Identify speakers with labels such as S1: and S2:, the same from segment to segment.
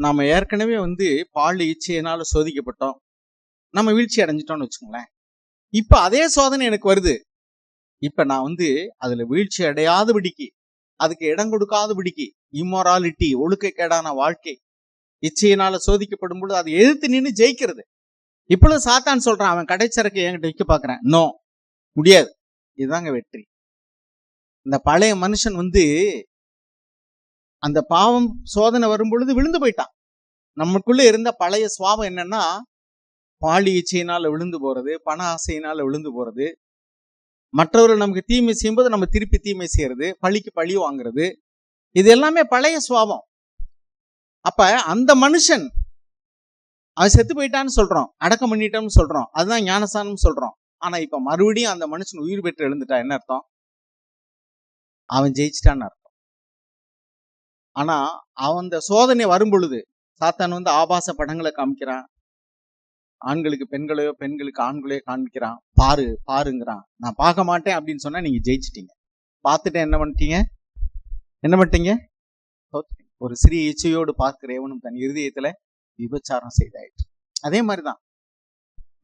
S1: நாம ஏற்கனவே பால் இச்சையினால சோதிக்கப்பட்டோம், நம்ம வீழ்ச்சி அடைஞ்சிட்டோம்னு வச்சுக்கோங்களேன். இப்ப அதே சோதனை எனக்கு வருது. இப்ப நான் அதுல வீழ்ச்சி அடையாதபடிக்கு, அதுக்கு இடம் கொடுக்காதபடிக்கு, இம்மொராலிட்டி ஒழுக்கக்கேடான வாழ்க்கை இச்சையினால சோதிக்கப்படும் பொழுது அதை எதிர்த்து நின்று ஜெயிக்கிறது. இப்பொழுது சாத்தான் சொல்றான், அவன் கடைச்சரக்கு என்கிட்ட விற்க பாக்குறேன், நோ, முடியாது. இதுதாங்க வெற்றி. இந்த பழைய மனுஷன் அந்த பாவம் சோதனை வரும் பொழுது விழுந்து போயிட்டான். நமக்குள்ள இருந்த பழைய சுவாபம் என்னன்னா, பாலி இச்சையினால விழுந்து போறது, பண ஆசையினால விழுந்து போறது, மற்றவர்கள் நமக்கு தீமை செய்யும்போது நம்ம திருப்பி தீமை செய்யறது, பழிக்கு பழி வாங்குறது, இது எல்லாமே பழைய சுவாபம். அப்ப அந்த மனுஷன் அவன் செத்து போயிட்டான்னு சொல்றோம், அடக்கம் பண்ணிட்டான்னு சொல்றோம், அதுதான் ஞானஸ்தானம் சொல்றோம். ஆனா இப்ப மறுபடியும் அந்த மனுஷன் உயிர் பெற்று எழுந்துட்டா என்ன அர்த்தம்? அவன் ஜெயிச்சிட்டான்னு அர்த்தம். ஆனா அவன் அந்த சோதனை வரும் பொழுது சாத்தான் ஆபாச படங்களை காமிக்கிறான், ஆண்களுக்கு பெண்களையோ பெண்களுக்கு ஆண்களையோ காண்பிக்கிறான், பாரு பாருங்கிறான். நான் பார்க்க மாட்டேன் அப்படின்னு சொன்னா நீங்க ஜெயிச்சிட்டீங்க. பார்த்துட்டு என்ன பண்ணிட்டீங்க? ஒரு சிறிய இச்சையோடு பார்க்கிற எவனும் தன் இருதயத்துல விபச்சாரம் செய்தாயிற்று. அதே மாதிரிதான்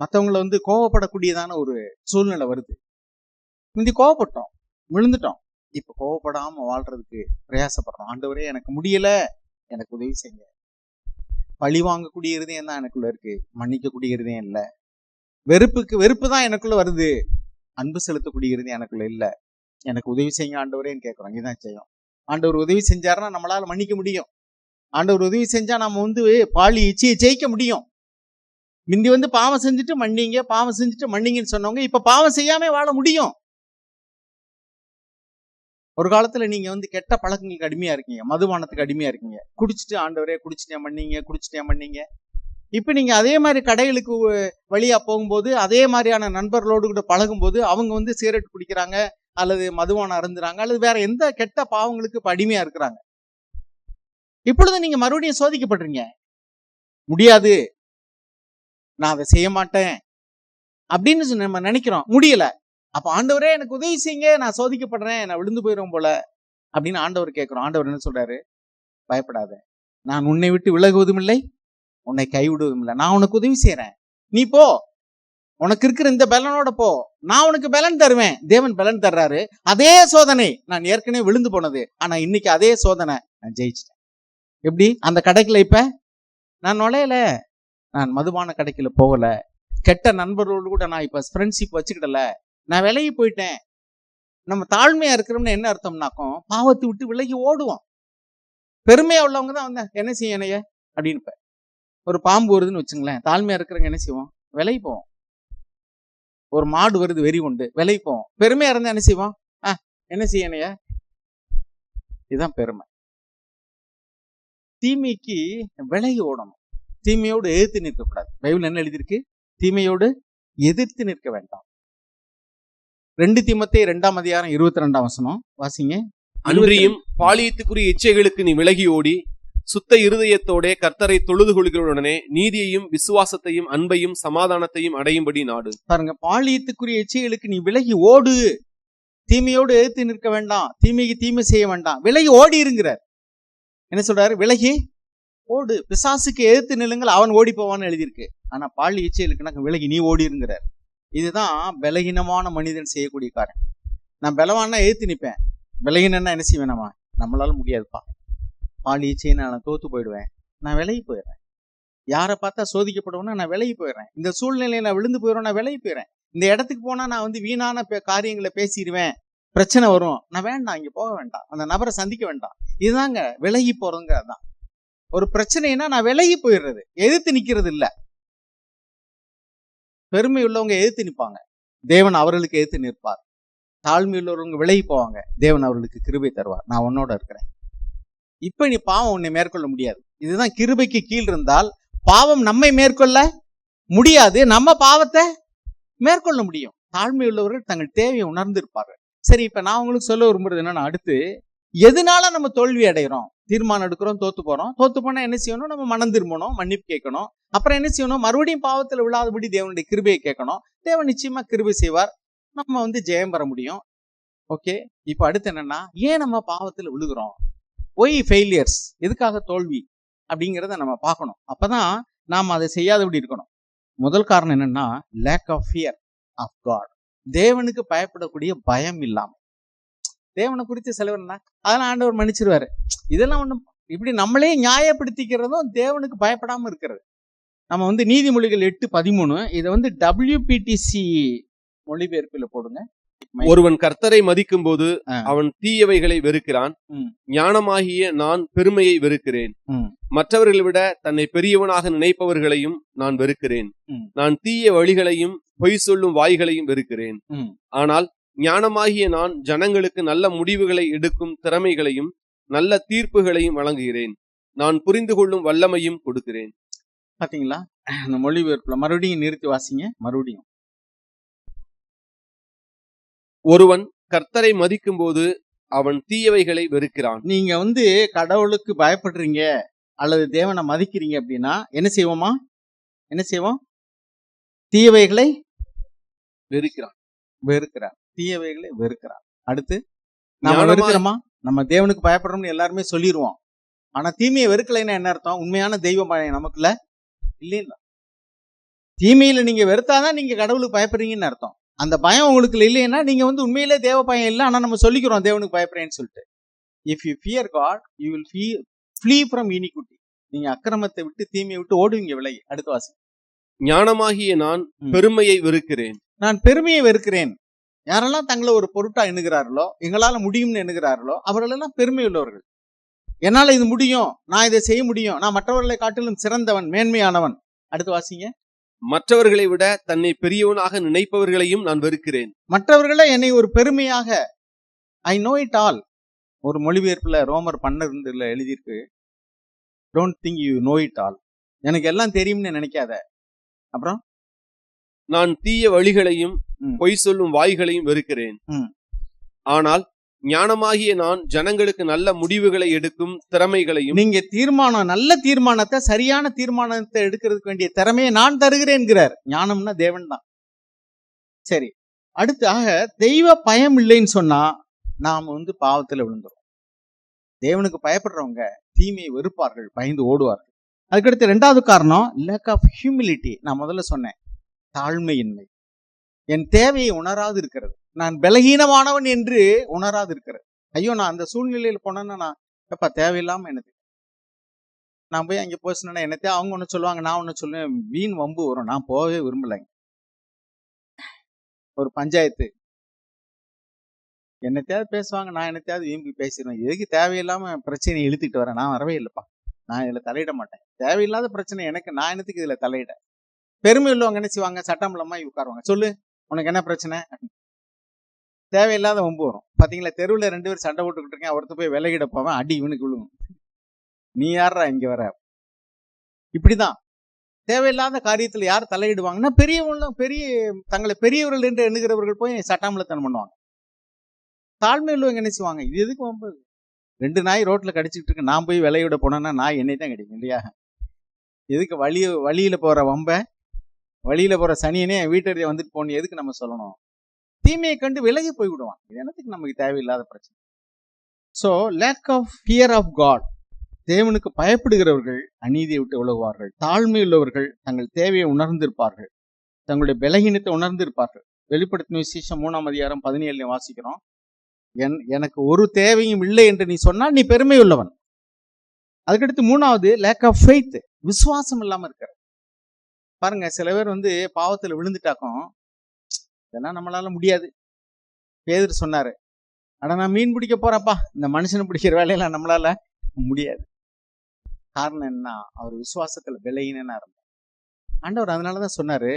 S1: மற்றவங்களை கோவப்படக்கூடியதான ஒரு சூழ்நிலை வருது. முந்தி கோவப்பட்டோம், விழுந்துட்டோம். இப்ப கோவப்படாம வாழ்றதுக்கு பிரயாசப்படுறோம். ஆண்டவரே எனக்கு முடியல, எனக்கு உதவி செய்யுங்க. பழி வாங்கக்கூடிய இருதயம் தான் எனக்குள்ள இருக்கு, மன்னிக்கக்கூடிய இருதயம் இல்ல. வெறுப்பு தான் எனக்குள்ள வருது, அன்பு செலுத்தக்கூடிய இருதயம் எனக்குள்ள இல்ல. எனக்கு உதவி செய்யுங்க ஆண்டவரேன்னு கேட்கிறோம். இதுதான் செய்யும். ஆண்டவர் உதவி செஞ்சாருன்னா நம்மளால மன்னிக்க முடியும். ஆண்டவர் உதவி செஞ்சா நம்ம பாலி இச்சையை ஜெயிக்க முடியும். முந்தி பாவம் செஞ்சுட்டு மன்னிங்க, பாவம் செஞ்சுட்டு மன்னிங்கன்னு சொன்னவங்க இப்ப பாவம் செய்யாம வாழ முடியும். ஒரு காலத்துல நீங்க கெட்ட பழக்கங்களுக்கு அடிமையா இருக்கீங்க, மதுபானத்துக்கு அடிமையா இருக்கீங்க. குடிச்சிட்டு ஆண்டவரே குடிச்சிட்டேன் மன்னிங்க. இப்ப நீங்க அதே மாதிரி கடைகளுக்கு வழியா போகும்போது, அதே மாதிரியான நண்பர்களோடு கூட பழகும் போது அவங்க சிகரெட் குடிக்கிறாங்க, அல்லது மதுபானம் அருந்துறாங்க, அல்லது வேற எந்த கெட்ட பாவங்களுக்கு இப்ப அடிமையா இருக்கிறாங்க. இப்பொழுது நீங்க மறுபடியும் சோதிக்கப்படுறீங்க. முடியாது, நான் அதை செய்ய மாட்டேன் அப்படின்னு நம்ம நினைக்கிறோம், முடியல. அப்ப ஆண்டவரே எனக்கு உதவி செய்யுங்க, நான் சோதிக்கப்படுறேன், நான் விழுந்து போயிடும் போல அப்படின்னு ஆண்டவர் கேட்கிறோம். ஆண்டவர் என்ன சொல்றாரு? பயப்படாத, நான் உன்னை விட்டு விலகுவதும் இல்லை, உன்னை கைவிடுவதும் இல்லை. நான் உனக்கு உதவி செய்யறேன், நீ போ, உனக்கு இருக்கிற இந்த பலனோட போ, நான் உனக்கு பலன் தருவேன். தேவன் பலன் தர்றாரு. அதே சோதனை நான் ஏற்கனவே விழுந்து போனது, ஆனா இன்னைக்கு அதே சோதனை நான் ஜெயிச்சிட்டேன். எப்படி? அந்த கடைக்குள்ள இப்ப நான் நுழையல, நான் மதுபான கடைக்குள்ள போகல, கெட்ட நண்பர்களோடு கூட நான் இப்ப ஃப்ரெண்ட்ஷிப் வச்சுக்கிடல, நான் விலகி போயிட்டேன். நம்ம தாழ்மையா இருக்கிறோம்னு என்ன அர்த்தம்னாக்கும், பாவத்தை விட்டு விலகி ஓடுவோம். பெருமையா உள்ளவங்க தான் என்ன செய்ய என்னைய அப்படின்னு. ஒரு பாம்பு வருதுன்னு வச்சுங்களேன், தாழ்மையா இருக்கிறவங்க என்ன செய்வோம்? விலகி போவோம். ஒரு மாடு வருது வெறி கொண்டு, விலகி போவோம். பெருமையா இருந்தா என்ன செய்வோம்? என்ன செய்ய என்னைய, இதுதான் பெருமை. தீமைக்கு விலகி ஓடணும், தீமையோடு எதிர்த்து நிற்க கூடாது. பைபிள் என்ன எழுதியிருக்கு? தீமையோடு எதிர்த்து நிற்க வேண்டாம். 2 தீமோத்தேயு 2ஆம் அதிகாரம் 22ஆம் வசனம் வாசிங்க.
S2: அன்றியும் பாலியத்துக்குரிய இச்சைகளுக்கு நீ விலகி ஓடி சுத்த இருதயத்தோட கர்த்தரை தொழுது கொள்கிறவுடனே நீதியையும் விசுவாசத்தையும் அன்பையும் சமாதானத்தையும் அடையும்படி நாடு.
S1: பாருங்க, பாலியத்துக்குரிய இச்சைகளுக்கு நீ விலகி ஓடு, தீமையோடு எதிர்த்து நிற்க வேண்டாம், தீமைக்கு தீமை செய்ய வேண்டாம், விலகி ஓடி இருங்கிறார். என்ன சொல்றாரு? விலகி ஓடு, பிசாசுக்கு எதிர்த்து நில்லுங்கள், அவன் ஓடி போவான்னு எழுதியிருக்கு. ஆனா பாலி இச்சைகளுக்கு விலகி நீ ஓடி இருங்கிறார். இதுதான் பலகீனமான மனிதன் செய்யக்கூடிய காரியம். நான் பலவானா எதிர்த்து நிற்பேன், பலகீனன்னா என்ன செய்வேன்? நம்மளால முடியாதுப்பா, பாலி இச்சையை நான் தோத்து போயிடுவேன், நான் விலகி போயிடுறேன். யாரை பார்த்தா சோதிக்கப்படுவேன்னா நான் விலகி போயிடுறேன். இந்த சூழ்நிலையை நான் விழுந்து போயிடுவேன், நான் விலகி போயிடுறேன். இந்த இடத்துக்கு போனா நான் வீணான காரியங்களை பேசிடுவேன், பிரச்சனை வரும், நான் வேண்டாம், இங்க போக வேண்டாம், அந்த நபரை சந்திக்க வேண்டாம். இதுதாங்க விலகி போறதுங்கிறது தான். ஒரு பிரச்சனைனா நான் விலகி போயிடுறது, எதிர்த்து நிக்கிறது இல்ல. பெருமை உள்ளவங்க எதிர்த்து நிற்பாங்க, தேவன் அவர்களுக்கு எதிர்த்து நிற்பார். தாழ்மை உள்ளவங்க விலகி போவாங்க, தேவன் அவர்களுக்கு கிருபை தருவார். நான் உன்னோட இருக்கிறேன். இப்ப நீ பாவம் உன்னை மேற்கொள்ள முடியாது. இதுதான் கிருபைக்கு கீழ் இருந்தால் பாவம் நம்மை மேற்கொள்ள முடியாது, நம்ம பாவத்தை மேற்கொள்ள முடியும். தாழ்மை உள்ளவர்கள் தங்கள் தேவையை உணர்ந்து இருப்பார்கள். சரி, இப்ப நான் உங்களுக்கு சொல்ல விரும்புறது என்னன்னா, அடுத்து எதனால நம்ம தோல்வி அடைகிறோம்? தீர்மானம் எடுக்கிறோம், தோத்து போறோம். தோத்து போனா என்ன செய்யணும்? நம்ம மனம் திரும்பணும், மன்னிப்பு கேட்கணும். அப்புறம் என்ன செய்யணும்? மறுபடியும் பாவத்துல விழாதபடி தேவனுடைய கிருபையை கேட்கணும். தேவன் நிச்சயமா கிருபை செய்வார், நம்ம ஜெயம் பெற முடியும். ஓகே, இப்ப அடுத்து என்னன்னா, ஏன் நம்ம பாவத்துல விழுகிறோம்? ஒய் ஃபெயிலியர்ஸ், எதுக்காக தோல்வி? அப்படிங்கிறத நம்ம பார்க்கணும். அப்பதான் நாம் அதை செய்யாதபடி இருக்கணும். முதல் காரணம் என்னன்னா lack of fear of God. தேவனுக்கு பயப்படக்கூடிய பயம் இல்லாம. தேவனை குறித்து செலவுனா அதெல்லாம் ஆண்டவர் மன்னிச்சிருவாரு. இதெல்லாம் ஒண்ணும் இப்படி நம்மளே நியாயப்படுத்திக்கிறதும் தேவனுக்கு பயப்படாம இருக்கிறது. நம்ம நீதிமொழிகள் 8:13 இதை WPTC மொழிபெயர்ப்பில் போடுங்க.
S2: ஒருவன் கர்த்தரை மதிக்கும் போது அவன் தீயவைகளை வெறுக்கிறான். ஞானமாகிய நான் பெருமையை வெறுக்கிறேன். மற்றவர்களை விட தன்னை பெரியவனாக நினைப்பவர்களையும் நான் வெறுக்கிறேன். நான் தீய வழிகளையும் பொய் சொல்லும் வாய்களையும் வெறுக்கிறேன். ஆனால் ஞானமாகிய நான் ஜனங்களுக்கு நல்ல முடிவுகளை எடுக்கும் திறமைகளையும் நல்ல தீர்ப்புகளையும் வழங்குகிறேன். நான் புரிந்து கொள்ளும் வல்லமையும் கொடுக்கிறேன்.
S1: பாத்தீங்களா? அந்த மொழிபெயர்ப்புல மறுபடியும் நிறுத்தி வாசிங்க. மறுபடியும்
S2: ஒருவன் கர்த்தரை மதிக்கும் போது அவன் தீயவைகளை வெறுக்கிறான்.
S1: நீங்க கடவுளுக்கு பயப்படுறீங்க அல்லது தேவனை மதிக்கிறீங்க அப்படின்னா என்ன செய்வோம்? தீயவைகளை வெறுக்கிறான். தீயவைகளை வெறுக்கிறான். அடுத்து நாம வெறுக்கிறோமா? நம்ம தேவனுக்கு பயப்படுறோம்னு எல்லாருமே சொல்லிடுவோம். ஆனா தீமையை வெறுக்கலைன்னா என்ன அர்த்தம்? உண்மையான தெய்வ பயம் நமக்குள்ள இல்லைன்னா. தீமையில நீங்க வெறுத்தாதான் நீங்க கடவுளுக்கு பயப்படுறீங்கன்னு அர்த்தம். அந்த பயம் உங்களுக்கு இல்லைன்னா நீங்க உண்மையிலே தேவ பயம் இல்லை. ஆனா நம்ம சொல்லிக்கிறோம் தேவனுக்கு பயப்படுறேன்னு சொல்லிட்டு. If you fear God you will flee from iniquity. நீங்க அக்கிரமத்தை விட்டு தீமையை விட்டு ஓடுவீங்க விலகி. அடுத்த வாசி.
S2: ஞானமாகிய நான் பெருமையை வெறுக்கிறேன்.
S1: நான் பெருமையை வெறுக்கிறேன். யாரெல்லாம் தங்களை ஒரு பொருட்டா எண்ணுகிறார்களோ, எங்களால முடியும்னு எண்ணுகிறார்களோ அவர்கள் எல்லாம் பெருமை உள்ளவர்கள். என்னால இது முடியும், நான் இதை செய்ய முடியும், நான் மற்றவர்களை காட்டிலும் சிறந்தவன், மேன்மையானவன். அடுத்து வாசிங்க.
S2: மற்றவர்களை விட தன்னை பெரியவனாக நினைப்பவர்களையும் நான் வெறுக்கிறேன்.
S1: மற்றவர்களை என்னை ஒரு பெருமையாக ஐ நோ இட் ஆல். ஒரு மொழிபெயர்ப்புல ரோமர் 12 எழுதியிருக்கு, don't think you know it all. எனக்கு எல்லாம் தெரியும்னு நினைக்காத. அப்புறம்
S2: நான் தீய வழிகளையும் பொய் சொல்லும் வாய்களையும் வெறுக்கிறேன். ஆனால் ஞானமாகிய நான் ஜனங்களுக்கு நல்ல முடிவுகளை எடுக்கும் திறமைகளையும்.
S1: நீங்க நல்ல தீர்மானத்தை, சரியான தீர்மானத்தை எடுக்கிறதுக்கு வேண்டிய திறமையை நான் தருகிறேன்கிறார். ஞானம்னா தேவன் தான். சரி, அடுத்தாக தெய்வ பயம் இல்லைன்னு சொன்னா நாம் பாவத்துல விழுந்துரும். தேவனுக்கு பயப்படுறவங்க தீமையை வெறுப்பார்கள், பயந்து ஓடுவார்கள். அதுக்கடுத்து 2வது காரணம் லேக் ஆஃப் ஹியூமிலிட்டி. நான் முதல்ல சொன்னேன், தாழ்மையின்மை. என் தேவையை உணராது இருக்கிறது. நான் பலகீனமானவன் என்று உணராது இருக்கிறது. ஐயோ, நான் அந்த சூழ்நிலையில் போனேன்னா நான் எப்ப தேவையில்லாம எனக்கு நான் போய் அங்கே போச்சுன்னா என்னத்தையா அவங்க ஒன்று சொல்லுவாங்க, நான் ஒன்று சொல்லுவேன், வீண் வம்பு வரும். நான் போகவே விரும்பலைங்க. ஒரு பஞ்சாயத்து என்னத்தையாவது பேசுவாங்க, நான் என்னத்தையாவது வீம்பி பேசிடுவேன். எதுக்கு தேவையில்லாம பிரச்சனையை இழுத்துக்கிட்டு வரேன்? நான் வரவே இல்லைப்பா, நான் இதுல தலையிட மாட்டேன். தேவையில்லாத பிரச்சனை எனக்கு, நான் என்னத்துக்கு இதுல தலையிட. பெருமை உள்ளவங்க என்ன செய்வாங்க? சட்டமலமா உட்காருவாங்க. சொல்லு, உனக்கு என்ன பிரச்சனை? தேவையில்லாத வம்பு வரும். பாத்தீங்களா, தெருவில் 2 பேர் சண்டை போட்டுக்கிட்டு இருக்கேன், ஒருத்த போய் விலகிட போவேன், அடி இவனுக்கு விழுவும். நீ யாரா இங்க வர? இப்படிதான் தேவையில்லாத காரியத்துல யார் தலையிடுவாங்கன்னா தங்களை பெரியவர்கள் என்று எண்ணுகிறவர்கள் போய் சட்டாமலத்தனம் பண்ணுவாங்க. தாழ்மை உள்ளவங்க என்ன செய்வாங்க? இது எதுக்கு வம்பு? 2 நாய் ரோட்ல கடிச்சிட்டு இருக்கு, நான் போய் விலையிட போனேன்னா நான் என்னை தான் கிடைக்கும் இல்லையா? எதுக்கு வழியில போற வம்ப, வழியில போற சனியனே வீட்டறிய வந்துட்டு போன எதுக்கு நம்ம சொல்லணும்? தீமையை கண்டு விலகி போய் விடுவான். இது என்னத்துக்கு நமக்கு தேவையில்லாத பிரச்சனை. So lack of fear of God. தேவனுக்கு பயப்படுகிறவர்கள் அநீதியை விட்டு விலகுவார்கள். தாழ்மை உள்ளவர்கள் தங்கள் தேவையை உணர்ந்திருப்பார்கள், தங்களுடைய பலகீனத்தை உணர்ந்திருப்பார்கள். வெளிப்படுத்தின விசேஷம் 3ஆம் அதிகாரம் 17 வாசிக்கிறோம். எனக்கு ஒரு தேவையும் இல்லை என்று நீ சொன்னால் நீ பெருமை உள்ளவன். அதுக்கடுத்து 3வது லேக் ஆஃப் ஃபெய்த், விசுவாசம் இல்லாம இருக்கிற. பாருங்க, சில பேர் பாவத்துல விழுந்துட்டாக்கும், இதெல்லாம் நம்மளால முடியாது. பேதுரு சொன்னாரு, ஆனா நான் மீன் பிடிக்க போறப்பா, இந்த மனுஷனை பிடிக்கிற வேலையெல்லாம் நம்மளால முடியாது. காரணம் என்ன? அவர் விசுவாசத்துல பலகீனனா இருந்தார். ஆண்டவர் அதனாலதான் சொன்னாரு,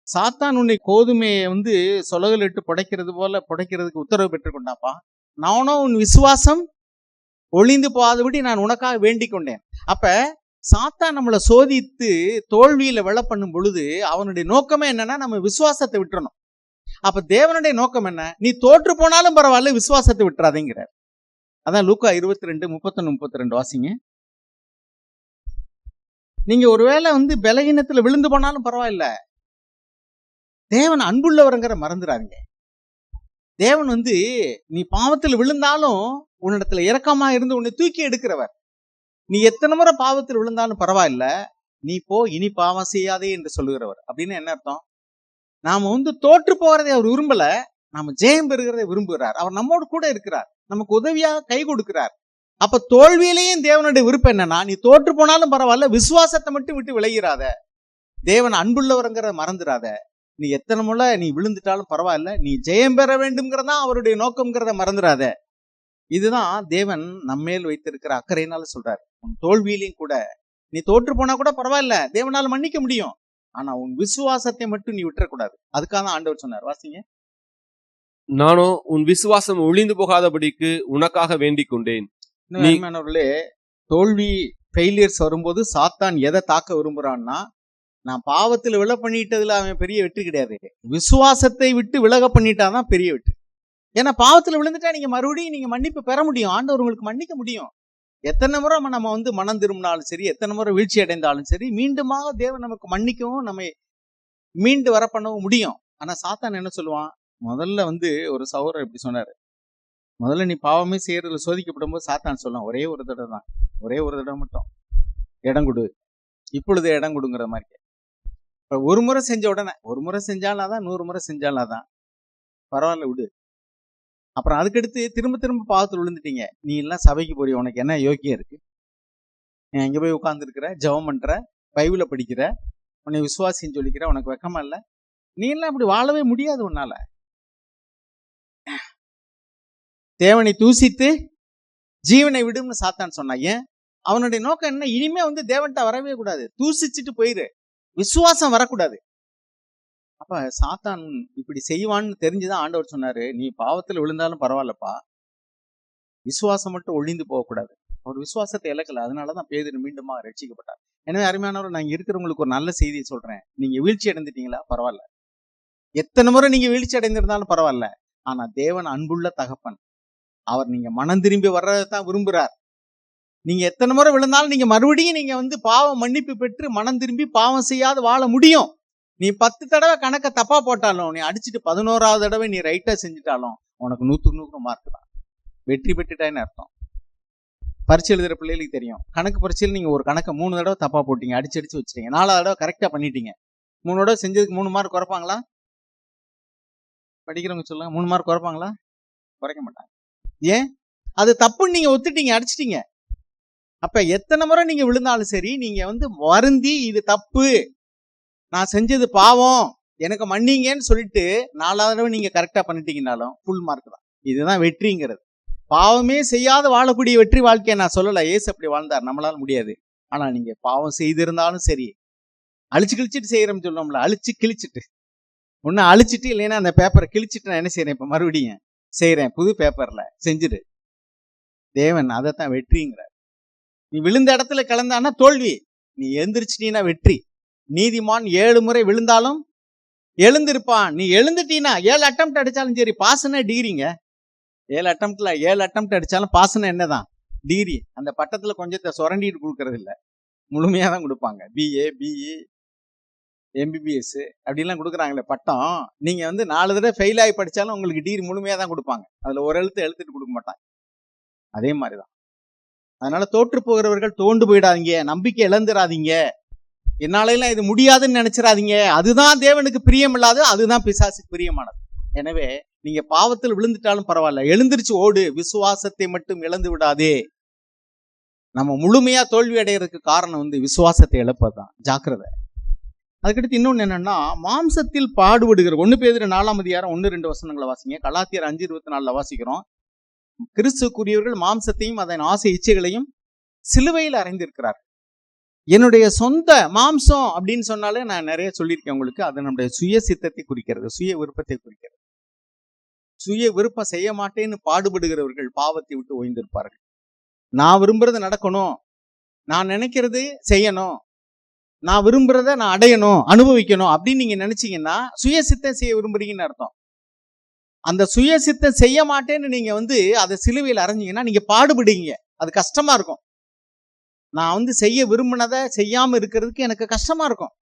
S1: சாத்தான் உன்னை கோதுமையை சொலகல் இட்டு புடைக்கிறது போல புடைக்கிறதுக்கு உத்தரவு பெற்றுக் கொண்டாப்பா, நானும் உன் விசுவாசம் ஒளிந்து போகாதபடி நான் உனக்காக வேண்டிக் கொண்டேன். அப்ப சாத்தான் நம்மளை சோதித்து தோல்வியில விழ பண்ணும் பொழுது அவனுடைய நோக்கமே என்னன்னா நம்ம விசுவாசத்தை விட்டுறணும். அப்ப தேவனுடைய நோக்கம் என்ன? நீ தோற்று போனாலும் பரவாயில்ல, விசுவாசத்தை விட்டுறாதேங்கிறார். அதான் லூக்கா 22:31-32 வாசிங்க. நீங்க ஒருவேளை பலகீனத்துல விழுந்து போனாலும் பரவாயில்ல, தேவன் அன்புள்ளவர்ங்கிற மறந்துடாதீங்க. தேவன் நீ பாவத்தில் விழுந்தாலும் உன்னிடத்துல இரக்கமா இருந்து உன்னை தூக்கி எடுக்கிறவர். நீ எத்தனை முறை பாவத்தில் விழுந்தாலும் பரவாயில்ல, நீ போ, இனி பாவம் செய்யாதே என்று சொல்லுகிறவர். அப்படின்னு என்ன அர்த்தம்? நாம தோற்று போகிறதை அவர் விரும்பல, நாம ஜெயம் பெறுகிறதை விரும்புகிறார். அவர் நம்மோடு கூட இருக்கிறார், நமக்கு உதவியாக கை கொடுக்கிறார். அப்ப தோல்வியிலேயும் தேவனுடைய விருப்பம் என்னன்னா, நீ தோற்று போனாலும் பரவாயில்ல, விசுவாசத்தை மட்டும் விட்டு விலகிறாத, தேவன் அன்புள்ளவர்ங்கிறத மறந்துடாத. நீ எத்தனை முறை நீ விழுந்துட்டாலும் பரவாயில்ல, நீ ஜெயம் பெற வேண்டும்ங்கிறதா அவருடைய நோக்கம்ங்கிறத மறந்துடாத. இதுதான் தேவன் நம்மேல் வைத்திருக்கிற அக்கறையினால சொல்றாரு. உன் தோல்வியிலையும் கூட நீ தோற்று போனா கூட பரவாயில்ல, தேவனால மன்னிக்க முடியும். ஆனா உன் விசுவாசத்தை மட்டும் நீ விட்டுறக்கூடாது. அதுக்காக தான் ஆண்டவர் சொன்னார். வாசிங்க.
S2: நானோ உன் விசுவாசம் ஒளிந்து போகாதபடிக்கு உனக்காக வேண்டிக் கொண்டேன்.
S1: நீமானவர்களே, தோல்வி ஃபெயிலியர்ஸ் வரும்போது சாத்தான் எதை தாக்க விரும்புறான்னா, நான் பாவத்தில் விழ பண்ணிட்டதுல அவன் பெரிய வெற்றி கிடையாது, விசுவாசத்தை விட்டு விலக பண்ணிட்டாதான் பெரிய வெற்றி. ஏன்னா பாவத்தில் விழுந்துட்டா நீங்க மறுபடியும் நீங்க மன்னிப்பு பெற முடியும், ஆண்டவர் உங்களுக்கு மன்னிக்க முடியும். எத்தனை முறை நம்ம மனம் திரும்பினாலும் சரி, எத்தனை முறை வீழ்ச்சி அடைந்தாலும் சரி, மீண்டுமாக தேவன் நமக்கு மன்னிக்கவும் நம்மை மீண்டு வர பண்ணவும் முடியும். ஆனா சாத்தான் என்ன சொல்லுவான்? முதல்ல ஒரு சகோதரர் இப்படி சொன்னாரு, முதல்ல நீ பாவமே செய்யறதுல சோதிக்கப்படும் போது சாத்தான் சொல்லுவான், ஒரே ஒரு தடவை தான், ஒரே ஒரு தடவை மட்டும் இடம் கொடு, இப்பொழுது இடம் கொடுங்கிற மாதிரி. இப்ப ஒரு முறை செஞ்ச உடனே, ஒரு முறை செஞ்சாலாதான், 100 முறை செஞ்சாலாதான், பரவாயில்ல விடு. அப்புறம் அதுக்கடுத்து திரும்ப திரும்ப பாவத்தில் விழுந்துட்டீங்க, நீ எல்லாம் சபைக்கு போறிய, உனக்கு என்ன யோக்கியம் இருக்கு? நீ எங்க போய் உட்கார்ந்து இருக்கிற, ஜெபம் பண்ற, பைபிளை படிக்கிற, உன்னை விசுவாசின்னு சொல்லிக்கிற, உனக்கு வெக்கமா இல்ல? நீ எல்லாம் இப்படி வாழவே முடியாது உன்னால. தேவனை தூசித்து ஜீவனை விடும்னு சாத்தான் சொன்னா. ஏன்? அவனுடைய நோக்கம் என்ன? இனிமே தேவன்கிட்ட வரவே கூடாது, தூசிச்சுட்டு போயிரு, விசுவாசம் வரக்கூடாது. அப்ப சாத்தான் இப்படி செய்வான்னு தெரிஞ்சுதான் ஆண்டவர் சொன்னாரு, நீ பாவத்தில் விழுந்தாலும் பரவாயில்லப்பா, விசுவாசம் மட்டும் ஒழிந்து போகக்கூடாது. அவர் விசுவாசத்தை இழக்கல, அதனாலதான் பேதுரு மீண்டுமா ரட்சிக்கப்பட்டார். எனவே அருமையானவர், நான் இருக்கிறவங்களுக்கு ஒரு நல்ல செய்தியை சொல்றேன். நீங்க வீழ்ச்சி அடைந்துட்டீங்களா? பரவாயில்ல, எத்தனை முறை நீங்க வீழ்ச்சி அடைந்திருந்தாலும் பரவாயில்ல. ஆனா தேவன் அன்புள்ள தகப்பன், அவர் நீங்க மனம் திரும்பி வர்றதான் விரும்புறார். நீங்க எத்தனை முறை விழுந்தாலும் நீங்க மறுபடியும் நீங்க பாவம் மன்னிப்பு பெற்று மனம் திரும்பி பாவம் செய்யாது வாழ முடியும். நீ 10 தடவை கணக்க தப்பா போட்டாலும், நீ அடிச்சுட்டு 11ஆவது தடவை நீ ரைட்டா செஞ்சுட்டாலும் உனக்கு 100 மார்க் தான், வெற்றி பெற்றுட்டான்னு அர்த்தம். பரீட்சை எழுதுற பிள்ளைகளுக்கு தெரியும், கணக்கு பரீட்சையில் நீங்க ஒரு கணக்கை 3 தடவை தப்பா போட்டீங்க, அடிச்சு வச்சிட்டீங்க, 4ஆவது தடவை கரெக்டா பண்ணிட்டீங்க, 3 தடவை செஞ்சதுக்கு 3 மார்க் குறைப்பாங்களா? படிக்கிறவங்க சொல்லுங்க, 3 மார்க் குறைப்பாங்களா? குறைக்க மாட்டாங்க. ஏன்? அது தப்புன்னு நீங்க ஒத்துட்டீங்க, அடிச்சிட்டீங்க. அப்ப எத்தனை முறை நீங்க விழுந்தாலும் சரி, நீங்க வருந்தி இது தப்பு, நான் செஞ்சது பாவம், எனக்கு மன்னிங்கன்னு சொல்லிட்டு 4ஆவது தடவை நீங்க கரெக்டா பண்ணிட்டீங்கன்னாலும் ஃபுல் மார்க் தான். இதுதான் வெற்றிங்கிறது. பாவமே செய்யாத வாழக்கூடிய வெற்றி வாழ்க்கையை நான் சொல்லல, ஏசு அப்படி வாழ்ந்தார், நம்மளால முடியாது. ஆனா நீங்க பாவம் செய்திருந்தாலும் சரி, அழிச்சு கிழிச்சிட்டு செய்யறோம்னு சொல்லுவோம்ல, அழிச்சு கிழிச்சிட்டு, ஒன்னு அழிச்சிட்டு இல்லைன்னா அந்த பேப்பரை கிழிச்சிட்டு நான் என்ன செய்யறேன், இப்ப மறுபடியும் செய்யறேன் புது பேப்பர்ல, செஞ்சிடு. தேவன் அதைத்தான் வெற்றிங்கிறார். நீ விழுந்த இடத்துல கலந்தானா தோல்வி, நீ எழுந்திருச்சிட்டீன்னா வெற்றி. நீதிமான் 7 முறை விழுந்தாலும் எழுந்திருப்பான். நீ எழுந்துட்டீனா 7 அட்டெம்ப்ட் அடிச்சாலும் சரி, பாஸ்னா டிகிரிங்க. 7 அட்டெம்ப்ட் அடிச்சாலும் பாஸ்னா என்னதான்? டிகிரி. அந்த பட்டத்துல கொஞ்சத்தை சுரண்டிட்டு கொடுக்கறது இல்ல, முழுமையா தான் கொடுப்பாங்க. BA, BE, MBBS அப்படிலாம் கொடுக்குறாங்களே பட்டம். நீங்க 4 தடவை ஃபெயில் ஆகி படிச்சாலும் உங்களுக்கு டிகிரி முழுமையா தான் கொடுப்பாங்க, அதுல ஒரு எழுத்துட்டு கொடுக்க மாட்டாங்க. அதே மாதிரிதான். அதனால தோற்று போகிறவர்கள் தோண்டு போயிடாதீங்க, நம்பிக்கை இழந்துடாதீங்க, என்னால இது முடியாதுன்னு நினைச்சிடாதீங்க. அதுதான் தேவனுக்கு பிரியமில்லாது, அதுதான் பிசாசுக்கு பிரியமானது. எனவே நீங்க பாவத்தில் விழுந்துட்டாலும் பரவாயில்ல, எழுந்திருச்சு ஓடு, விசுவாசத்தை மட்டும் இழந்து விடாதே. நம்ம முழுமையா தோல்வி அடைகிறதுக்கு காரணம் விசுவாசத்தை இழப்பதுதான். ஜாக்கிரதை. அதுக்கடுத்து இன்னொன்னு என்னன்னா, மாம்சத்தில் பாடுபடுகிற 1 பேதுரு 4ஆம் அதிகாரம் 1-2 வசனங்களை வாசிங்க. கலாத்தியர் 5:24 வாசிக்கிறோம். கிறிஸ்துக்குரியவர்கள் மாம்சத்தையும் அதன் ஆசை இச்சைகளையும் சிலுவையில் அறைந்திருக்கிறார். என்னுடைய சொந்த மாம்சம் அப்படின்னு சொன்னாலே நான் நிறைய சொல்லியிருக்கேன் உங்களுக்கு, அது நம்முடைய சுய சித்தத்தை குறிக்கிறது, சுய விருப்பத்தை குறிக்கிறது. சுய விருப்பம் செய்ய மாட்டேன்னு பாடுபடுகிறவர்கள் பாவத்தை விட்டு ஓய்ந்திருப்பார்கள். நான் விரும்புறது நடக்கணும், நான் நினைக்கிறது செய்யணும், நான் விரும்புறத நான் அடையணும், அனுபவிக்கணும் அப்படின்னு நீங்க நினைச்சீங்கன்னா சுய சித்தம் செய்ய விரும்புறீங்கன்னு அர்த்தம். அந்த சுய சித்தம் செய்ய மாட்டேன்னு நீங்க அதை சிலுவையில் அரைஞ்சீங்கன்னா நீங்க பாடுபடுவீங்க, அது கஷ்டமா இருக்கும். நான் செய்ய விரும்பினதை செய்யாம இருக்கிறதுக்கு எனக்கு கஷ்டமா இருக்கும்,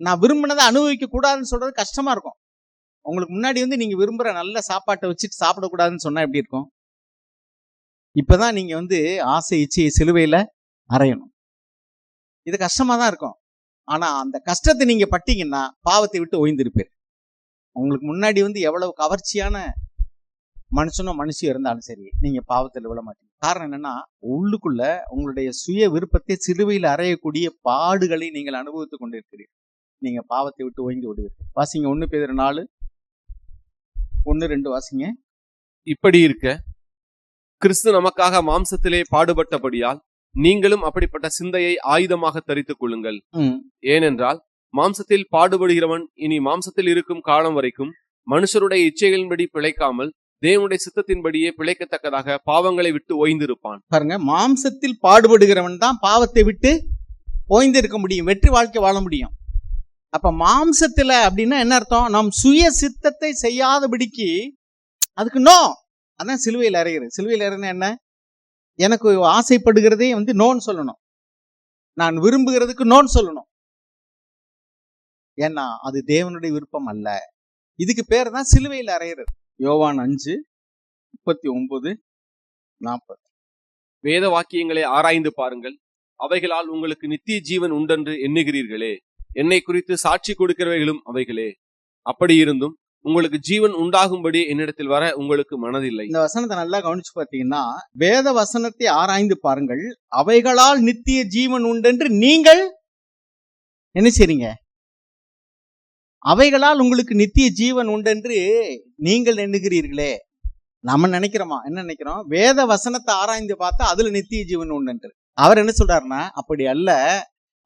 S1: நான் விரும்பினதை அனுபவிக்க கூடாதுன்னு சொல்றது கஷ்டமா இருக்கும். உங்களுக்கு முன்னாடி நீங்க விரும்புற நல்ல சாப்பாட்டை வச்சுட்டு சாப்பிடக்கூடாதுன்னு சொன்னா எப்படி இருக்கும்? இப்பதான் நீங்க ஆசை இச்சையை சிலுவையில அறையணும். இது கஷ்டமா தான் இருக்கும். ஆனா அந்த கஷ்டத்தை நீங்க பட்டீங்கன்னா பாவத்தை விட்டு ஓய்ந்திருப்பீர். உங்களுக்கு முன்னாடி எவ்வளவு கவர்ச்சியான மனுஷனோ மனுஷியோ இருந்தாலும் சரி, நீங்க பாவத்தில் விழ மாட்டீங்க. காரணம் என்னன்னா, உள்ளுக்குள்ள உங்களுடைய சுய விருப்பத்தை சிலுவையில் அறையக்கூடிய பாடுகளை நீங்கள் அனுபவித்துக் கொண்டிருக்கிறீர்கள். நீங்க பாவத்தை விட்டு ஓய்ந்து விடுவீர்கள். வாசிங்க 1 பேதுரு 4:1-2 வாசிங்க.
S2: இப்படி இருக்க கிறிஸ்து நமக்காக மாம்சத்திலே பாடுபட்டபடியால் நீங்களும் அப்படிப்பட்ட சிந்தையை ஆயுதமாக தரித்துக் கொள்ளுங்கள். ஏனென்றால் மாம்சத்தில் பாடுபடுகிறவன் இனி மாம்சத்தில் இருக்கும் காலம் வரைக்கும் மனுஷருடைய இச்சைகளின்படி பிழைக்காமல் தேவனுடைய சித்தத்தின்படியே பிழைக்கத்தக்கதாக பாவங்களை விட்டு ஓய்ந்திருப்பான்.
S1: பாருங்க, மாம்சத்தில் பாடுபடுகிறவன் தான் பாவத்தை விட்டு ஓய்ந்திருக்க முடியும், வெற்றி வாழ்க்கை வாழ முடியும். அப்ப மாம்சத்துல அப்படின்னா என்ன அர்த்தம்? நம் சுய சித்தத்தை செய்யாதபடிக்கு அதுக்கு நோ. அதான் சிலுவையில் அறைகிறது. சிலுவையில் அறைனா என்ன? எனக்கு ஆசைப்படுகிறதே நோன்னு சொல்லணும், நான் விரும்புகிறதுக்கு நோன்னு சொல்லணும். ஏன்னா அது தேவனுடைய விருப்பம் அல்ல. இதுக்கு பேர் தான் சிலுவையில் அறைகிறது. யோவான் 5:39-40.
S2: வேத வாக்கியங்களை ஆராய்ந்து பாருங்கள், அவைகளால் உங்களுக்கு நித்திய ஜீவன் உண்டென்று எண்ணுகிறீர்களே, என்னை குறித்து சாட்சி கொடுக்கிறவைகளும் அவைகளே. அப்படி இருந்தும் உங்களுக்கு ஜீவன் உண்டாகும்படி என்னிடத்தில் வர உங்களுக்கு மனதில்லை.
S1: இந்த வசனத்தை நல்லா கவனிச்சு பார்த்தீங்கன்னா, வேத வசனத்தை ஆராய்ந்து பாருங்கள், அவைகளால் நித்திய ஜீவன் உண்டென்று நீங்கள் என்ன செய்றீங்க? அவைகளால் உங்களுக்கு நித்திய ஜீவன் உண்டென்று நீங்கள் எண்ணுகிறீர்களே. நம்ம நினைக்கிறோமா? என்ன நினைக்கிறோம்? வேத வசனத்தை ஆராய்ந்து பார்த்தா அதுல நித்திய ஜீவன் உண்டென்று. அவர் என்ன சொல்றாருன்னா, அப்படி அல்ல,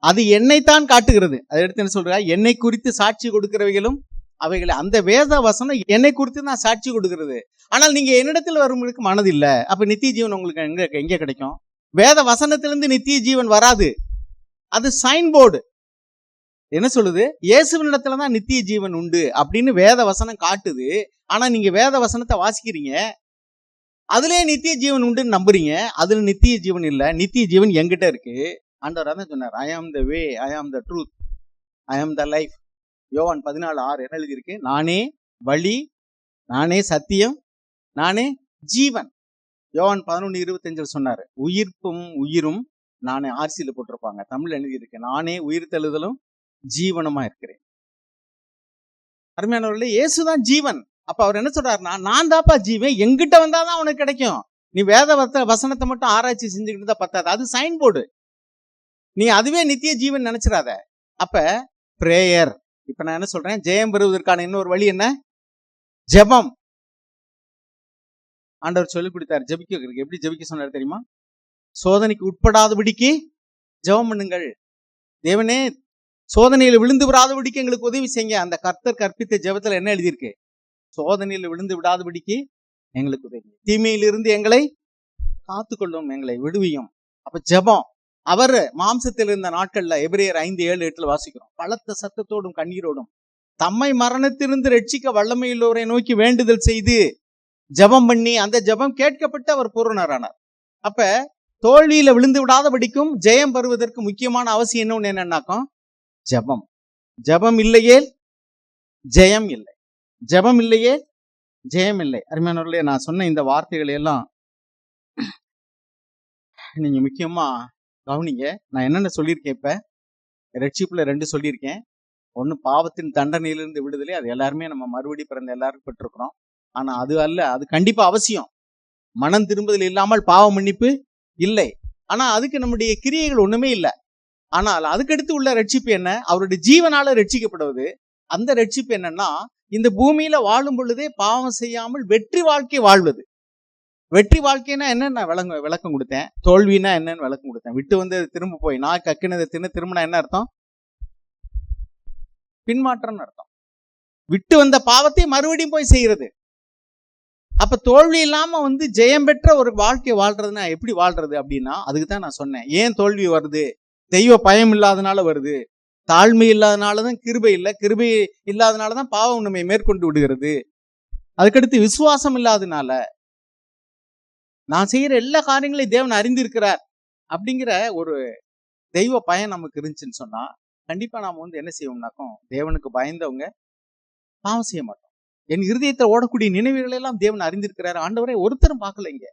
S1: அது என்னைத்தான் காட்டுகிறது. அதை எடுத்து என்ன சொல்றாரு? என்னை குறித்து சாட்சி கொடுக்கிறவைகளும் அவைகளை. அந்த வேத வசனம் என்னை குறித்து நான் சாட்சி கொடுக்கிறது. ஆனால் நீங்க என்னிடத்தில் வருவதற்கு மனதில்ல. அப்ப நித்திய ஜீவன் உங்களுக்கு எங்க கிடைக்கும்? வேத வசனத்திலிருந்து நித்திய ஜீவன் வராது. அது சைன் போர்டு. என்ன சொல்லுது? இயேசுவினிடத்துல தான் நித்திய ஜீவன் உண்டு அப்படின்னு வேத வசனம் காட்டுது. ஆனா நீங்க வேத வசனத்தை வாசிக்கிறீங்க, அதுலயே நித்திய ஜீவன் உண்டுன்னு நம்புறீங்க. அதுல நித்திய ஜீவன் இல்ல. நித்திய ஜீவன் என்கிட்ட இருக்கு. ஆண்டவர் அதான் சொன்னார், ஐ ஆம் த வே, ஐ ஆம் த ட்ரூத், ஐ ஆம் த லைஃப். யோவான் 14:6 என்ன எழுதியிருக்கு? நானே வழி, நானே சத்தியம், நானே ஜீவன். யோவான் 11:25 சொன்னாரு, உயிர்ப்பும் உயிரும் நானே. ஆர்சியில போட்டிருப்பாங்க, தமிழ் எழுதியிருக்கு, நானே உயிர் தெழுதலும் ஜீவனமா இருக்கிறேன். அருமையானவர்களே, இயேசுதான் ஜீவன். அப்ப அவர் என்ன சொல்றாருன்னா, நான் தாப்பா ஜீவன், எங்கிட்ட வந்தாதான் உனக்கு கிடைக்கும். நீ வேத வசனத்தை மட்டும் ஆராய்ச்சி செஞ்சுக்கிட்டு இருந்தா பத்தாது. அது சைன் போர்டு. நீ அதுவே நித்திய ஜீவன் நினைச்சிடாத. அப்ப பிரேயர். இப்ப நான் என்ன சொல்றேன்? ஜெயம் பெறுவதற்கான இன்னொரு வழி என்ன? ஜெபம். ஆண்டவர் சொல்லி கொடுத்தார் ஜெபிக்க. எப்படி ஜெபிக்க சொன்னார் தெரியுமா? சோதனைக்கு உட்படாதபடிக்கு ஜெபம் பண்ணுங்கள். தேவனே, சோதனையில விழுந்து விடாதபடிக்கு எங்களுக்கு உதவி செய்யுங்க. அந்த கர்த்தர் கற்பித்த ஜெபத்துல என்ன எழுதியிருக்கு? சோதனையில விழுந்து விடாதபடிக்கு எங்களுக்கு உதவி, தீமையிலிருந்து எங்களை காத்துக்கொள்ளும், எங்களை விடுவியும். அப்ப ஜெபம். அவர் மாம்சத்தில் இருந்த நாட்கள்ல எபிரேயர் 5:7-8 வாசிக்கிறோம். பலத்த சத்தத்தோடும் கண்ணீரோடும் தம்மை மரணத்திலிருந்து ரட்சிக்க வல்லமையுள்ளவரை நோக்கி வேண்டுதல் செய்து ஜெபம் பண்ணி, அந்த ஜெபம் கேட்கப்பட்டு அவர் பூரணரானார். அப்ப தோல்வியில விழுந்து விடாதபடிக்கும் ஜெயம் பெறுவதற்கு முக்கியமான அவசியம் இன்னொன்னு என்னன்னாக்கும் ஜெபம். ஜெபம் இல்லையே ஜெயம் இல்லை, ஜெபம் இல்லையே ஜெயம் இல்லை. அருமையானவர்களே, நான் சொன்ன இந்த வார்த்தைகளை எல்லாம் நீங்க முக்கியமா கவனிங்க. நான் என்னென்ன சொல்லியிருக்கேன்? இப்ப ரட்சிப்புல 2 சொல்லியிருக்கேன். ஒண்ணு பாவத்தின் தண்டனையிலிருந்து விடுதலை. அது எல்லாருமே நம்ம மறுபடி பிறந்த எல்லாரும் பெற்றிருக்கிறோம். ஆனா அது அல்ல, அது கண்டிப்பா அவசியம். மனம் திரும்புதல் இல்லாமல் பாவ மன்னிப்பு இல்லை. ஆனா அதுக்கு நம்முடைய கிரியைகள் ஒண்ணுமே இல்லை. ஆனால் அதுக்கடுத்து உள்ள ரட்சிப்பு என்ன? அவருடைய ஜீவனால ரட்சிக்கப்படுவது. அந்த ரட்சிப்பு என்னன்னா, இந்த பூமியில வாழும் பொழுதே பாவம் செய்யாமல் வெற்றி வாழ்க்கை வாழ்வது. வெற்றி வாழ்க்கைன்னா என்னன்னு விளக்கம் கொடுத்தேன். தோல்வினா என்னன்னு விளக்கம் கொடுத்தேன். விட்டு வந்து திரும்ப போய் நான் கக்கினதை திரும்பினா என்ன அர்த்தம்? பின்மாற்றம்னு அர்த்தம். விட்டு வந்த பாவத்தை மறுபடியும் போய் செய்யறது. அப்ப தோல்வி இல்லாம ஜெயம் பெற்ற ஒரு வாழ்க்கை வாழ்றதுன்னா எப்படி வாழ்றது அப்படின்னா, அதுக்கு தான் நான் சொன்னேன். ஏன் தோல்வி வருது? தெய்வ பயம் இல்லாதனால வருது. தாழ்மை இல்லாதனாலதான் கிருபை இல்லை. கிருபை இல்லாதனாலதான் பாவம் நம்மை மேற்கொண்டு விடுகிறது. அதுக்கடுத்து விசுவாசம் இல்லாதனால. நான் செய்யற எல்லா காரியங்களையும் தேவன் அறிந்திருக்கிறார் அப்படிங்கிற ஒரு தெய்வ பயம் நமக்கு இருந்துச்சுன்னு சொன்னா, கண்டிப்பா நாம என்ன செய்வோம்னாக்கும், தேவனுக்கு பயந்தவங்க பாவம் செய்ய மாட்டோம். என் இருதயத்தை ஓடக்கூடிய நினைவுகள் எல்லாம் தேவன் அறிந்திருக்கிறார். ஆண்டவரை ஒருத்தரும் பார்க்கல. இங்க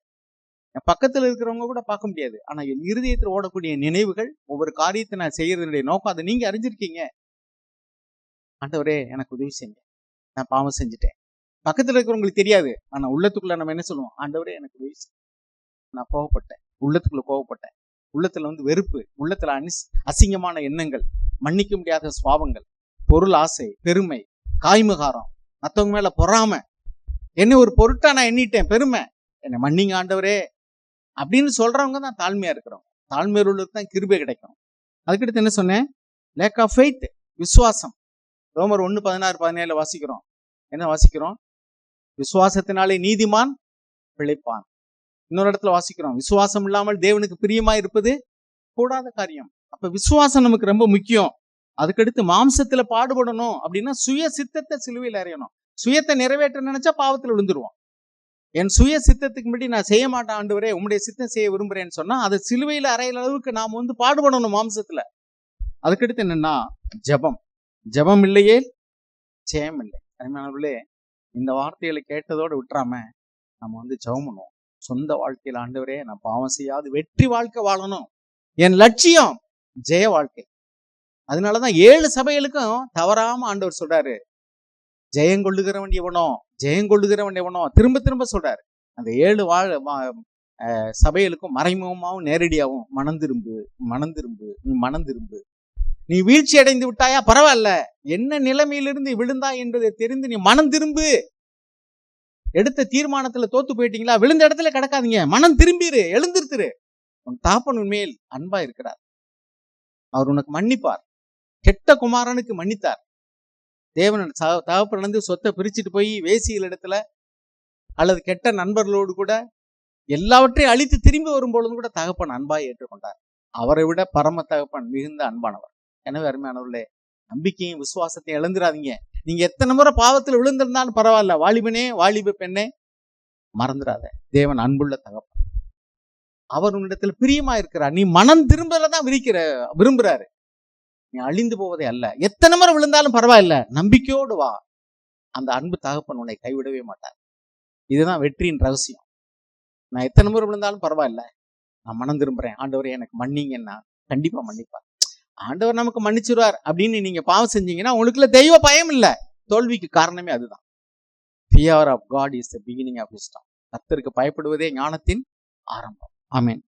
S1: என் பக்கத்துல இருக்கிறவங்க கூட பார்க்க முடியாது. ஆனா என் இருதயத்தில் ஓடக்கூடிய நினைவுகள், ஒவ்வொரு காரியத்தை நான் செய்யறதுடைய நோக்கம், அதை நீங்க அறிஞ்சிருக்கீங்க. ஆண்டவரே எனக்கு உதவி செய்யுங்க, நான் பாவம் செஞ்சுட்டேன். பக்கத்துல இருக்கிறவங்களுக்கு தெரியாது. ஆனா உள்ளத்துக்குள்ள நம்ம என்ன சொல்லுவோம்? ஆண்டவரே எனக்கு உதவி செய்யுங்க, நான் கோவப்பட்டேன், உள்ளத்துக்குள்ள கோவப்பட்டேன், உள்ளத்துல வெறுப்பு, உள்ளத்துல அசிங்கமான எண்ணங்கள், மன்னிக்க முடியாத சுபாவங்கள், பொருள் ஆசை, பெருமை, காய்மகாரம், மத்தவங்க மேல பொறாம, என்ன ஒரு பொருட்டா நான் எண்ணிட்டேன், பெருமை, என்னை மன்னிங்க ஆண்டவரே அப்படின்னு சொல்றவங்க தான் தாழ்மையா இருக்கிறவங்க. தாழ்மையோடு உள்ளது தான் கிருபை கிடைக்கும். அதுக்கடுத்து என்ன சொன்னேன்? லேக் ஆஃப் ஃபெய்த், விசுவாசம். ரோமர் 1:16-17 வாசிக்கிறோம். என்ன வாசிக்கிறோம்? விசுவாசத்தினாலே நீதிமான் பிழைப்பான். இன்னொரு இடத்துல வாசிக்கிறோம், விசுவாசம் இல்லாமல் தேவனுக்கு பிரியமா இருப்பது கூடாத காரியம். அப்ப விசுவாசம் நமக்கு ரொம்ப முக்கியம். அதுக்கடுத்து மாம்சத்துல பாடுபடணும் அப்படின்னா சுய சித்தத்தை சிலுவையில் அறையணும். சுயத்தை நிறைவேற்ற நினைச்சா பாவத்தில் விழுந்துருவோம். என் சுய சித்தத்துக்கு முன்னாடி நான் செய்ய மாட்டேன் ஆண்டவரே, உம்முடைய சித்தம் செய்ய விரும்புறேன்னு சொன்னா அதை சிலுவையில் அறையிற அளவுக்கு நாம பாடுபடணும் மாம்சத்துல. அதுக்கடுத்து என்னன்னா ஜெபம். ஜெபம் இல்லையே ஜெயம் இல்லை. அதனாலே இந்த வார்த்தைகளை கேட்டதோடு விட்டுறாம நம்ம ஜெபம் பண்ணுவோம். சொந்த வாழ்க்கையில ஆண்டவரே நான் பாவம் செய்யாது வெற்றி வாழ்க்கை வாழணும், என் லட்சியம் ஜெய வாழ்க்கை. அதனாலதான் 7 சபைகளுக்கும் தவறாம ஆண்டவர் சொல்றாரு, ஜெயங்கொள்ளுகிறவன் எவனோ, ஜெயங்கொள்ளுகிறவன் எவனோ, திரும்ப திரும்ப சொல்றாரு. அந்த 7 சபைகளுக்கும் மறைமுகமாகவும் நேரடியாகவும் மனம் திரும்பு, மனம் திரும்பு, நீ மனம் திரும்பு. நீ வீழ்ச்சி அடைந்து விட்டாயா, பரவாயில்ல, என்ன நிலைமையிலிருந்து விழுந்தாய் என்பதை தெரிந்து நீ மனம் திரும்பு. எடுத்த தீர்மானத்துல தோத்து போயிட்டீங்களா, விழுந்த இடத்துல கிடக்காதீங்க, மனம் திரும்பிரு, எழுந்திருத்துரு. உன் தாப்பன் உண்மையில் அன்பா இருக்கிறார், அவர் உனக்கு மன்னிப்பார். கெட்ட குமாரனுக்கு மன்னித்தார். தேவன் தகப்பனிலிருந்து சொத்தை பிரிச்சுட்டு போய் வேசிகள் இடத்துல அல்லது கெட்ட நண்பர்களோடு கூட எல்லாவற்றையும் அழித்து திரும்பி வரும்பொழுதும் கூட தகப்பன் அன்பாய் ஏற்றுக்கொண்டார். அவரை விட பரம தகப்பன் மிகுந்த அன்பானவர். எனவே அருமையானவர்களே, நம்பிக்கையும் விசுவாசத்தையும் இழந்துடாதீங்க. நீங்க எத்தனை முறை பாவத்தில் விழுந்திருந்தாலும் பரவாயில்ல, வாலிபனே வாலிப பெண்ணே மறந்துடாத, தேவன் அன்புள்ள தகப்பன், அவர் உன்னிடத்துல பிரியமா இருக்கிறார். நீ மனம் திரும்பதான் விரும்புறாரு, நீ அழிந்து போவதே அல்ல. எத்தனை முறை விழுந்தாலும் பரவாயில்ல, நம்பிக்கையோடு வா, அந்த அன்பு தகப்பன் உன்னை கைவிடவே மாட்டார். இதுதான் வெற்றியின் ரகசியம். நான் எத்தனை முறை விழுந்தாலும் பரவாயில்ல, நான் மனம் திரும்புறேன், ஆண்டவரே எனக்கு மன்னிங்கன்னா கண்டிப்பா மன்னிப்பார். ஆண்டவர் நமக்கு மன்னிச்சிருவார் அப்படின்னு நீங்க பாவம் செஞ்சீங்கன்னா உங்களுக்குள்ள தெய்வ பயம் இல்லை. தோல்விக்கு காரணமே அதுதான். Fear of God is the beginning of wisdom. கர்த்தருக்கு பயப்படுவதே ஞானத்தின் ஆரம்பம். ஆமென்.